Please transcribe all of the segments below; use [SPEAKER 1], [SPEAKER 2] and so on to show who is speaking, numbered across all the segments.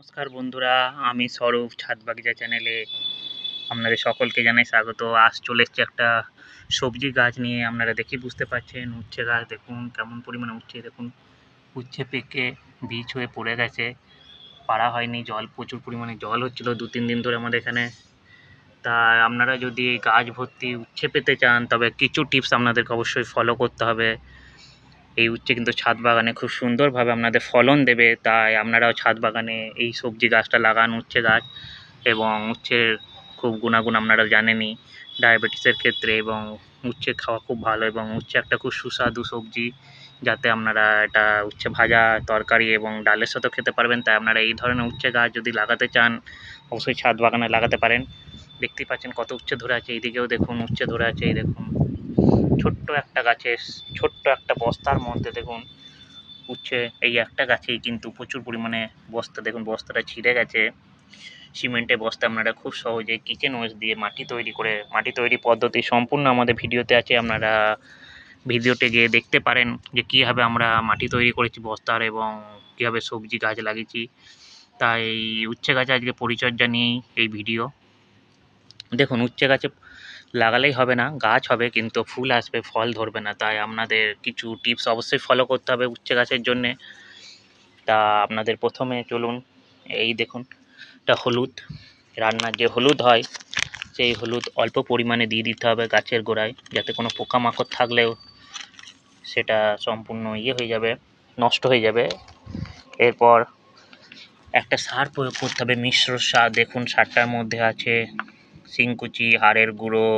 [SPEAKER 1] নমস্কার বন্ধুরা, আমি স্বরূপ ছাদ বাগিচা চ্যানেলে আপনাদের সকলকে জানাই স্বাগত। আজ চলে এসেছি একটা সবজি গাছ নিয়ে। আপনারা দেখে বুঝতে পারছেন, উচ্ছে গাছ দেখুন কেমন পরিমাণে উচ্ছে। দেখুন উচ্ছে পেকে বীজ হয়ে পড়ে গেছে, পাড়া হয়নি। জল প্রচুর পরিমাণে জল হচ্ছিল 2-3 দিন ধরে আমাদের এখানে। তা আপনারা যদি এই গাছ ভর্তি উচ্ছে পেতে চান, তবে কিছু টিপস আপনাদেরকে অবশ্যই ফলো করতে হবে। এই উচ্ছে কিন্তু ছাদ বাগানে খুব সুন্দরভাবে আপনাদের ফলন দেবে। তাই আপনারাও ছাদ বাগানে এই সবজি গাছটা লাগান, উচ্ছে গাছ। এবং উচ্ছের খুব গুণাগুণ আপনারা জানেনই ডায়াবেটিসের ক্ষেত্রে, এবং উচ্ছে খাওয়া খুব ভালো, এবং উচ্ছে একটা খুব সুস্বাদু সবজি, যাতে আপনারা এটা উচ্ছে ভাজা, তরকারি এবং ডালের সাথেও খেতে পারবেন। তাই আপনারা এই ধরনের উচ্ছে গাছ যদি লাগাতে চান, অবশ্যই ছাদ বাগানে লাগাতে পারেন। দেখতেই পাচ্ছেন কত উচ্ছে ধরে আছে, এইদিকেও দেখুন উচ্ছে ধরে আছে। এই দেখুন ছোট্ট একটা গাছের ছোট্ট একটা বস্তার মধ্যে দেখুন উচ্ছে, এই একটা গাছেই কিন্তু প্রচুর পরিমাণে বস্তা। দেখুন বস্তাটা ছিঁড়ে গেছে। সিমেন্টের বস্তা আপনারা খুব সহজে কিচেন ওয়েস্ট দিয়ে মাটি তৈরি পদ্ধতি সম্পূর্ণ আমাদের ভিডিওতে আছে। আপনারা ভিডিওতে গিয়ে দেখতে পারেন যে কীভাবে আমরা মাটি তৈরি করেছি বস্তার, এবং কীভাবে সবজি গাছ লাগিয়েছি। তাই উচ্ছে গাছে আজকে পরিচর্যা নিয়েই এই ভিডিও। দেখুন উচ্ছে গাছে লাগালেই হবে না, গাছ হবে কিন্তু ফুল আসবে, ফল ধরবে না। তাই আপনাদের কিছু টিপস অবশ্যই ফলো করতে হবে উচ্ছে গাছের জন্যে। তা আপনাদের প্রথমে চলুন, এই দেখুন এটা হলুদ, রান্নার যে হলুদ হয় সেই হলুদ অল্প পরিমাণে দিয়ে দিতে হবে গাছের গোড়ায়, যাতে কোনো পোকামাকড় থাকলেও সেটা সম্পূর্ণ হয়ে যাবে, নষ্ট হয়ে যাবে। এরপর একটা সার প্রয়োগ করতে হবে, মিশ্র সার। দেখুন সারটার মধ্যে আছে শিংকুচি, হাড়ের গুঁড়ো,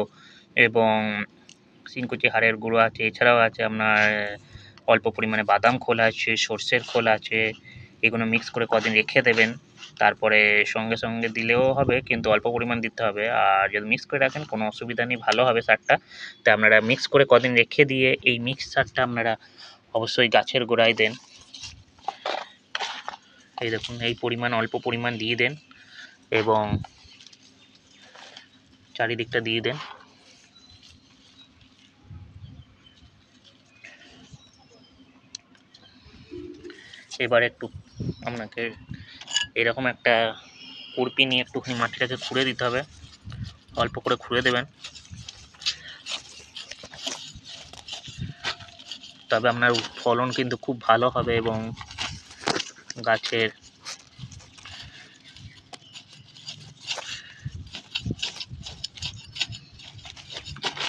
[SPEAKER 1] এবং শিংকুচি হাড়ের গুঁড়ো আছে। এছাড়াও আছে আপনার অল্প পরিমাণে বাদাম খোল আছে, সর্ষের খোল আছে। এগুলো মিক্স করে কদিন রেখে দেবেন, তারপরে সঙ্গে সঙ্গে দিলেও হবে, কিন্তু অল্প পরিমাণ দিতে হবে। আর যদি মিক্স করে রাখেন কোনো অসুবিধা নেই, ভালো হবে সারটা। তাই আপনারা মিক্স করে কদিন রেখে দিয়ে এই মিক্স সারটা আপনারা অবশ্যই গাছের গোড়ায় দেন। এই দেখুন এই পরিমাণ অল্প পরিমাণ দিয়ে দেন, এবং চারিদিকটা দিয়ে দেন। এবার একটু আপনাকে এরকম একটা কুড়পি নিয়ে একটুখানি মাটিটাকে খুঁড়ে দিতে হবে, অল্প করে খুঁড়ে দেবেন। তবে আপনার ফলন কিন্তু খুব ভালো হবে, এবং গাছের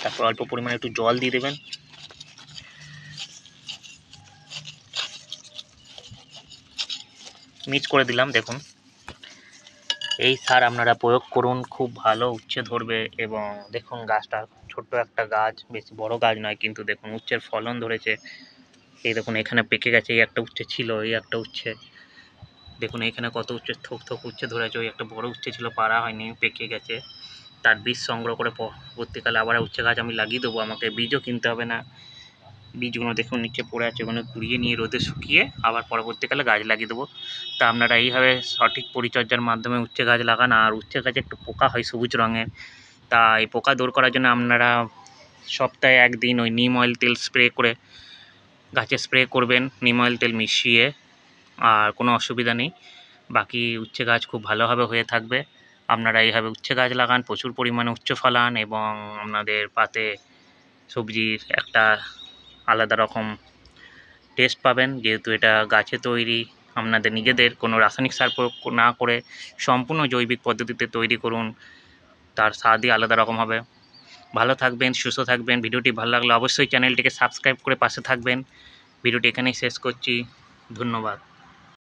[SPEAKER 1] তারপর অল্প পরিমাণে একটু জল দিয়ে দেবেন। মিক্স করে দিলাম। দেখুন এই সার আপনারা প্রয়োগ করুন, খুব ভালো উচ্ছে ধরবে। এবং দেখুন গাছটা ছোট্ট একটা গাছ, বেশি বড় গাছ নয়, কিন্তু দেখুন উচ্ছের ফলন ধরেছে। এই দেখুন এখানে পেকে গেছে, এই একটা উচ্ছে ছিল, এই একটা উচ্ছে দেখুন এখানে কত উচ্ছে, থোক থোক উচ্ছে ধরেছে। ওই একটা বড় উচ্ছে ছিল, পাড়া হয়নি, পেকে গেছে। তার বীজ সংগ্রহ করে পরবর্তীকালে আবার উচ্ছে গাছ আমি লাগিয়ে দেবো। আমাকে বীজও কিনতে হবে না। বীজগুলো দেখুন নিচে পড়ে আছে, ওগুলো কুড়িয়ে নিয়ে রোদে শুকিয়ে আবার পরবর্তীকালে গাছ লাগিয়ে দেবো। তা আপনারা এইভাবে সঠিক পরিচর্যার মাধ্যমে উচ্ছে গাছ লাগান। আর উচ্ছে গাছে একটু পোকা হয় সবুজ রঙের, তা এই পোকা দূর করার জন্য আপনারা সপ্তাহে একদিন ওই নিম অয়েল তেল স্প্রে করে গাছে স্প্রে করবেন, নিম অয়েল তেল মিশিয়ে। আর কোনো অসুবিধা নেই, বাকি উচ্ছে গাছ খুব ভালোভাবে হয়ে থাকবে। আপনারা এইভাবে উচ্ছে গাছ লাগান, প্রচুর পরিমাণে উচ্ছে ফলান, এবং আপনাদের পাতে সবজির একটা আলাদা রকম টেস্ট পাবেন, যেহেতু এটা গাছে তৈরি। আপনাদের নিজেদের কোনো রাসায়নিক সার প্রয়োগ না করে সম্পূর্ণ জৈবিক পদ্ধতিতে তৈরি করুন, তার স্বাদই আলাদা রকম হবে। ভালো থাকবেন, সুস্থ থাকবেন। ভিডিওটি ভালো লাগলে অবশ্যই চ্যানেলটিকে সাবস্ক্রাইব করে পাশে থাকবেন। ভিডিওটি এখানেই শেষ করছি, ধন্যবাদ।